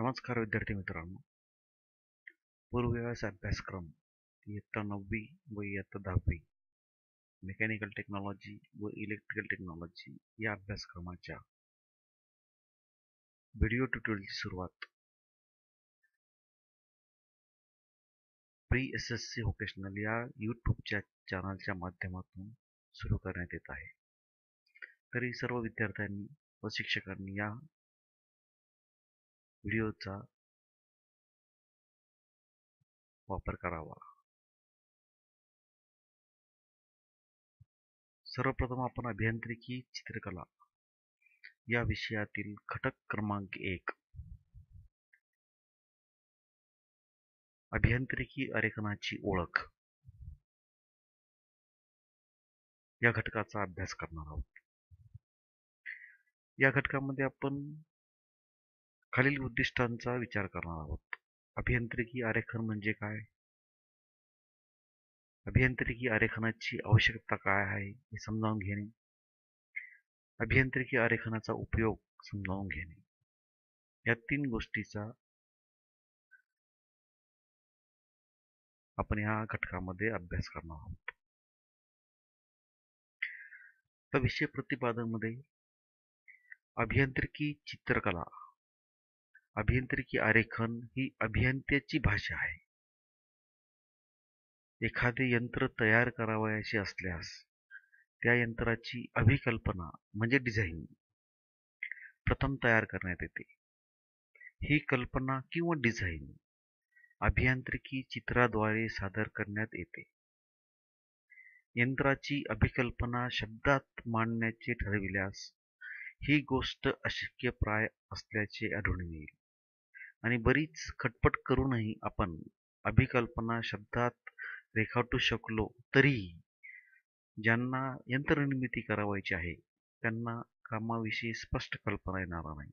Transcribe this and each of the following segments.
नमस्कार विद्यार्थी मित्रांनो. पूर्वव्यास अभ्यासक्रम इयत्ता 9वी व इयत्ता 10वी मेकॅनिकल टेक्नॉलॉजी व इलेक्ट्रिकल टेक्नॉलॉजी या अभ्यासक्रमाच्या व्हिडिओ ट्युटोरियलची सुरुवात प्री-एस-एस-सी व्होकेशनल या यूट्यूबच्या चॅनलच्या माध्यमातून सुरू करण्यात येत आहे. तरी सर्व विद्यार्थ्यांनी व शिक्षकांनी या व्हिडिओचा वापर करावा. सर्वप्रथम आपण अभियांत्रिकी चित्रकला या विषयातील घटक क्रमांक 1 अभियांत्रिकी आरेखनाची ओळख या घटकाचा अभ्यास करणार आहोत. या घटकामध्ये आपण खालील उद्दिष्टांचा विचार करणार आहोत. अभियांत्रिकी आरेखन म्हणजे काय? अभियांत्रिकी आरेखनाची आवश्यकता काय आहे हे समजावून घेणे. अभियांत्रिकी आरेखनाचा उपयोग समजावून घेणे. या 3 गोष्टीचा आपण या घटकामध्ये अभ्यास करणार आहोत. तर विषय प्रतिपादनमध्ये अभियांत्रिकी चित्रकला, अभियांत्रिकी आरेखन ही अभियंत्याची भाषा आहे. एखादे यंत्र तयार करावयाचे असल्यास त्या यंत्राची अभिकल्पना म्हणजे डिझाईन प्रथम तयार करण्यात येते. ही कल्पना किंवा डिझाईन अभियांत्रिकी चित्राद्वारे सादर करण्यात येते. यंत्राची अभिकल्पना शब्दात मांडण्याचे ठरविल्यास ही गोष्ट अशक्यप्राय असल्याचे आढळून येईल आणि बरीच खटपट करूनही आपण अभिकल्पना शब्दात रेखाटू शकलो तरीही ज्यांना यंत्रनिर्मिती करावयाची आहे त्यांना कामाविषयी स्पष्ट कल्पना येणार नाही.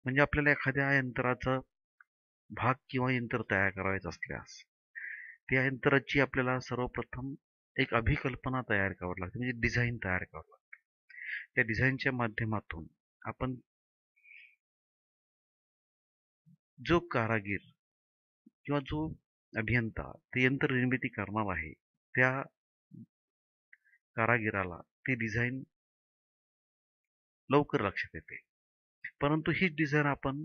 म्हणजे आपल्याला एखाद्या यंत्राचा भाग किंवा यंत्र तयार करायचं असल्यास त्या यंत्राची आपल्याला सर्वप्रथम एक अभिकल्पना तयार करावी लागते, म्हणजे डिझाईन तयार करावं लागते. त्या डिझाईनच्या माध्यमातून आपण जो कारागीर किंवा जो अभियंता ते यंत्र निर्मिती करणार आहे त्या कारागिराला ती डिझाईन लवकर लक्षात येते. परंतु ही डिझाईन आपण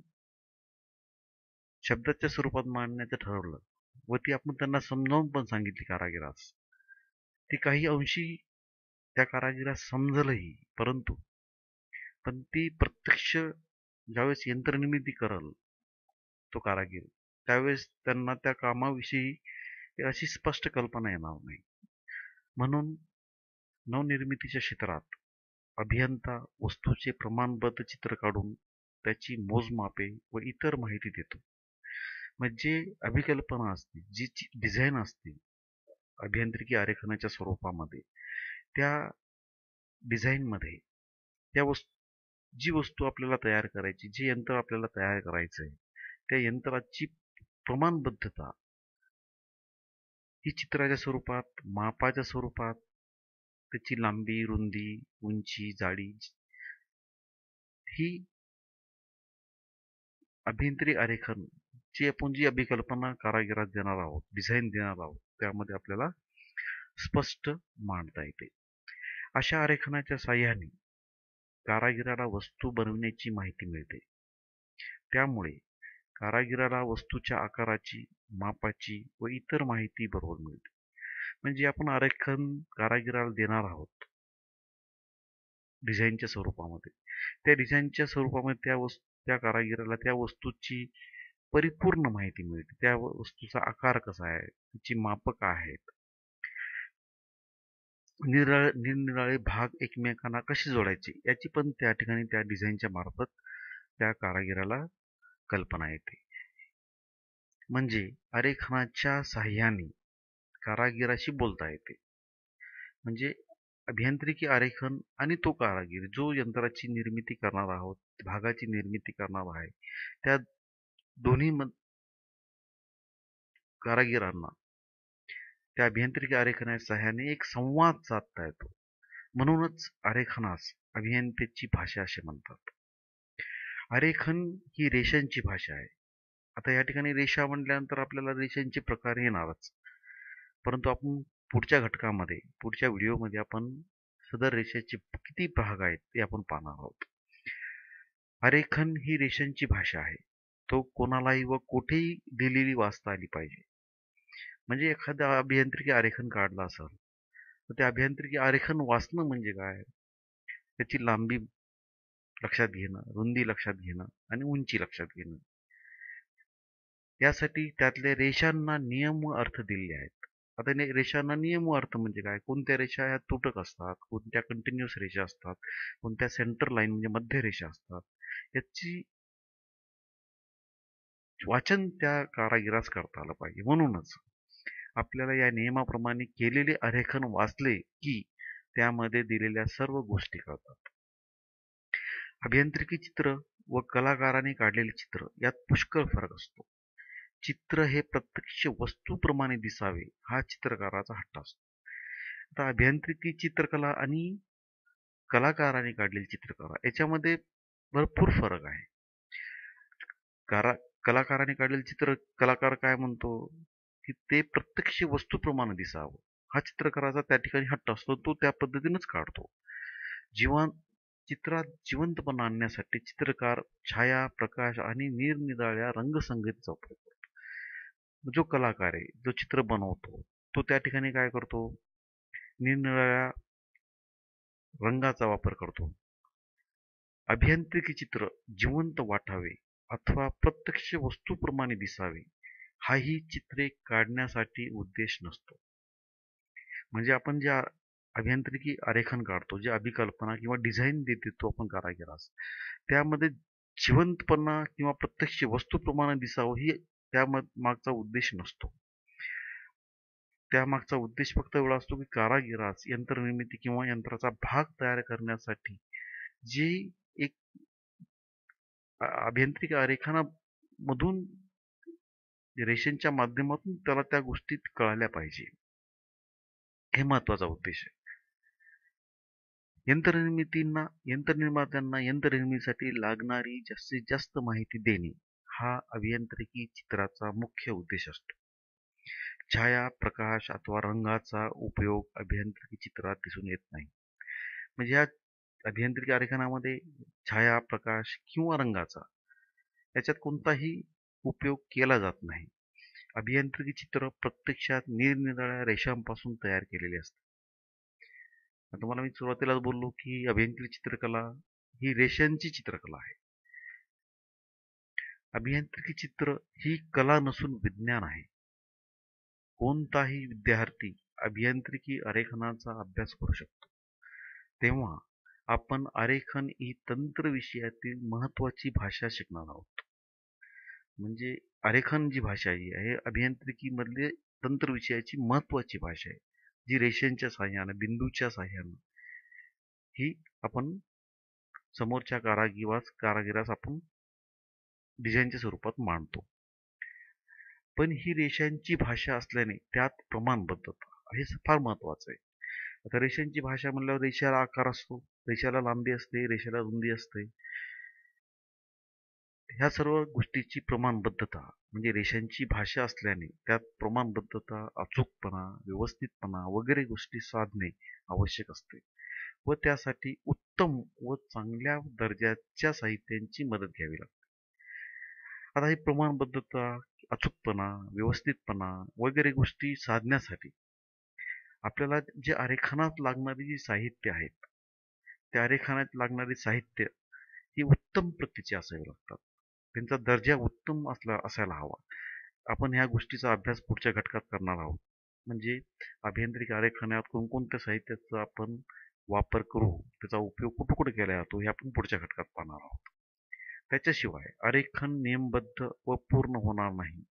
शब्दाच्या स्वरूपात मांडण्याचं ठरवलं व ती आपण त्यांना समजावून पण सांगितली कारागिरास, ती काही अंशी त्या कारागिरास समजलही, परंतु ती प्रत्यक्ष ज्यावेळेस यंत्रनिर्मिती करल तो कारागीर त्यावेळेस त्यांना त्या कामाविषयी अशी स्पष्ट कल्पना येणार नाही. म्हणून नवनिर्मितीच्या क्षेत्रात अभियंता वस्तूचे प्रमाणबद्ध चित्र काढून त्याची मोजमापे व इतर माहिती देतो. म्हणजे अभिकल्पना असते, जी डिझाईन असते अभियांत्रिकी आरेखनाच्या स्वरूपामध्ये, त्या डिझाईनमध्ये जी वस्तू आपल्याला तयार करायची, जे यंत्र आपल्याला तयार करायचं आहे त्या यंत्राची प्रमाणबद्धता ही चित्राच्या स्वरूपात, मापाच्या स्वरूपात, त्याची लांबी, रुंदी, उंची, जाडी ही अभियांत्रिकी आरेखन आपण जी अभिकल्पना कारागिरास देणार आहोत, डिझाईन देणार आहोत, त्यामध्ये आपल्याला स्पष्ट मांडता येते. अशा आरेखनाच्या साहाय्याने कारागिराला वस्तू बनविण्याची माहिती मिळते. त्यामुळे कारागिराला वस्तूच्या आकाराची, मापाची व इतर माहिती बरोबर मिळते. म्हणजे आपण आरेखन कारागिराला देणार आहोत डिझाईनच्या स्वरूपामध्ये. त्या डिझाईनच्या स्वरूपामध्ये त्या कारागिराला त्या वस्तूची परिपूर्ण माहिती मिळते. त्या वस्तूचा आकार कसा आहे, त्याची माप काय आहेत, निरनिराळे भाग एकमेकांना कसे जोडायचे याची पण त्या ठिकाणी त्या डिझाईनच्या मार्फत त्या कारागिराला कल्पना येते. म्हणजे आरेखनाच्या साहाय्याने कारागिराशी बोलता येते. म्हणजे अभियांत्रिकी आरेखन आणि तो कारागीर जो यंत्राची निर्मिती करणार आहोत, भागाची निर्मिती करणार आहे, त्या दोन्ही कारागिरांना त्या अभियांत्रिकी आरेखनाच्या साहाय्याने एक संवाद साधता येतो. म्हणूनच आरेखनास अभियंत्याची भाषा असे म्हणतात. आरेखन ही रेषांची भाषा आहे. आता या ठिकाणी रेषा म्हटल्यानंतर आपल्याला रेषांचे प्रकार येणारच. परंतु आपण पुढच्या व्हिडिओमध्ये आपण सदर रेषेचे किती भाग आहेत ते आपण पाहणार आहोत. आरेखन ही रेषांची भाषा आहे. तो कोणालाही व कुठेही दिलेली वाचता आली पाहिजे. म्हणजे एखादा अभियांत्रिकी आरेखन काढला असेल तर ते अभियांत्रिकी आरेखन वाचणं म्हणजे काय? त्याची लांबी लक्षात घेणं, रुंदी लक्षात घेणं आणि उंची लक्षात घेणं. यासाठी त्यातल्या रेषांना नियम व अर्थ दिलेले आहेत. आता रेषांना नियम व अर्थ म्हणजे काय? कोणत्या रेषा ह्या तुटक असतात, कोणत्या कंटिन्युअस रेषा असतात, कोणत्या सेंटर लाईन म्हणजे मध्य रेषा असतात. याची वाचन त्या कारागिरास करता आलं पाहिजे. म्हणूनच आपल्याला या नियमाप्रमाणे केलेले आरेखन वाचले की त्यामध्ये दिलेल्या सर्व गोष्टी कळतात. अभियांत्रिकी चित्र व कलाकाराने काढलेले चित्र यात पुष्कळ फरक असतो. चित्र हे प्रत्यक्ष वस्तूप्रमाणे दिसावे हा चित्रकाराचा हट्ट असतो. आता अभियांत्रिकी चित्रकला आणि कलाकाराने काढलेली चित्रकला याच्यामध्ये भरपूर फरक आहे. कलाकाराने काढलेले चित्र कलाकार काय म्हणतो की ते प्रत्यक्ष वस्तूप्रमाणे दिसावं हा चित्रकाराचा त्या ठिकाणी हट्ट असतो. तो त्या पद्धतीनेच काढतो. चित्रात जिवंतपणा आणण्यासाठी चित्रकार छाया, प्रकाश आणि निरनिराळ्या रंगसंगतीचा उपयोग करतो. जो कलाकार आहे, जो चित्र बनवतो, तो त्या ठिकाणी काय करतो? निरनिराळ्या रंगाचा वापर करतो. अभियांत्रिकी चित्र जिवंत वाटावे अथवा प्रत्यक्ष वस्तूप्रमाणे दिसावे हाही चित्रे काढण्यासाठी उद्देश नसतो. म्हणजे आपण जे अभियांत्रिकी आरेखन काढतो, जे अभिकल्पना किंवा डिझाईन देतो आपण कारागिरास, त्यामध्ये जिवंतपणा किंवा प्रत्यक्ष वस्तूप्रमाणे दिसावं ही त्या मागचा उद्देश नसतो. त्यामागचा उद्देश फक्त एवढा असतो की कारागिरास यंत्रनिर्मिती किंवा यंत्राचा भाग तयार करण्यासाठी जे एक अभियांत्रिकी आरेखनामधून रेषांच्या माध्यमातून त्याला त्या गोष्टी कळाल्या पाहिजे, हे महत्वाचा उद्देश आहे. यंत्रनिर्मात्यांना यंत्रनिर्मितीसाठी लागणारी जास्तीत जास्त माहिती देणे हा अभियांत्रिकी चित्राचा मुख्य उद्देश असतो. छाया, प्रकाश अथवा रंगाचा उपयोग अभियांत्रिकी चित्रात दिसून येत नाही. म्हणजे या अभियांत्रिकी आरेखनामध्ये छाया, प्रकाश किंवा रंगाचा याच्यात कोणताही उपयोग केला जात नाही. अभियांत्रिकी चित्र प्रत्यक्षात निरनिराळ्या रेषांपासून तयार केलेले असते. तुम्हाला मी सुरुवातीलाच बोललो की अभियांत्रिकी चित्रकला ही रेषांची चित्रकला आहे. अभियांत्रिकी चित्र ही कला नसून विज्ञान आहे. कोणताही विद्यार्थी अभियांत्रिकी आरेखनाचा अभ्यास करू शकतो. तेव्हा आपण आरेखन ही तंत्र विषयातील महत्वाची भाषा शिकणार आहोत. म्हणजे आरेखन जी भाषा आहे अभियांत्रिकी मधले तंत्र विषयाची महत्वाची भाषा आहे, जी रेषांच्या साहाय्याने, बिंदूच्या साहाय्याने ही आपण समोरच्या कारागिरास आपण डिझाईनच्या स्वरूपात मांडतो. पण ही रेषांची भाषा असल्याने त्यात प्रमाणबद्धता हे फार महत्वाचं आहे. आता रेषांची भाषा म्हणल्यावर रेषेला आकार असतो, रेषेला लांबी असते, रेषेला रुंदी असते. ह्या सर्व गोष्टीची प्रमाणबद्धता म्हणजे रेषांची भाषा असल्याने त्यात प्रमाणबद्धता, अचूकपणा, व्यवस्थितपणा वगैरे गोष्टी साधणे आवश्यक असते व त्यासाठी उत्तम व चांगल्या दर्जाच्या साहित्यांची मदत घ्यावी लागते. आता ही प्रमाणबद्धता, अचूकपणा, व्यवस्थितपणा वगैरे गोष्टी साधण्यासाठी आपल्याला जे आरेखनात लागणारी जी साहित्य आहेत, त्या आरेखनात लागणारी साहित्य ही उत्तम प्रतीची असावी लागतात. त्यांचा दर्जा उत्तम असायला हवा. आपण ह्या गोष्टीचा अभ्यास पुढच्या घटकात करणार आहोत. म्हणजे अभियांत्रिकी आरेखनात कोणकोणत्या साहित्याचा आपण वापर करू, त्याचा उपयोग कुठे कुठे केला जातो हे आपण पुढच्या घटकात पाहणार आहोत. त्याच्याशिवाय आरेखन नियमबद्ध व पूर्ण होणार नाही.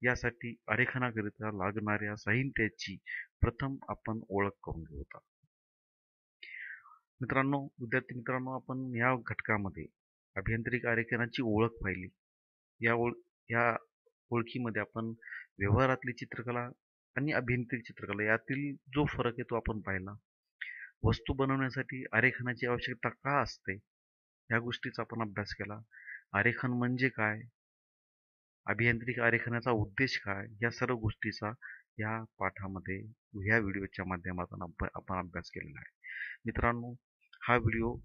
यासाठी आरेखनाकरिता लागणाऱ्या साहित्याची प्रथम आपण ओळख करून घेऊ. विद्यार्थी मित्रांनो, आपण या घटकामध्ये अभियांत्रिकी आरेखनाची ओळख पाहिली. या ओळखीमध्ये आपण व्यवहारातली चित्रकला आणि अभियांत्रिकी चित्रकला यातील जो फरक आहे तो आपण पाहिला. वस्तू बनवण्यासाठी आरेखनाची आवश्यकता का असते या गोष्टीचा आपण अभ्यास केला. आरेखन म्हणजे काय, अभियांत्रिकी आरेखनाचा उद्देश काय, या सर्व गोष्टीचा या पाठामध्ये, ह्या व्हिडिओच्या माध्यमातून आपण अभ्यास केलेला आहे. मित्रांनो, हा व्हिडिओ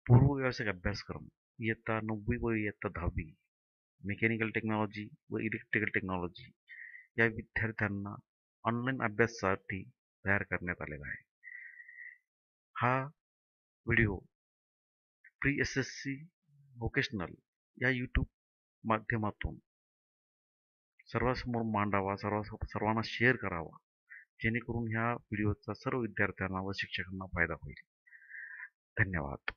पूर्व व्यावसायिक अभ्यासक्रम इयत्ता 9वी व इयत्ता 10वी मेकॅनिकल टेक्नॉलॉजी व इलेक्ट्रिकल टेक्नॉलॉजी या विद्यार्थ्यांना ऑनलाईन अभ्यासासाठी तयार करण्यात आलेला आहे. हा व्हिडिओ प्री SSC व्होकेशनल या यूट्यूब माध्यमातून सर्वांसमोर मांडावा, सर्वांना शेअर करावा, जेणेकरून ह्या व्हिडिओचा सर्व विद्यार्थ्यांना व शिक्षकांना फायदा होईल. धन्यवाद.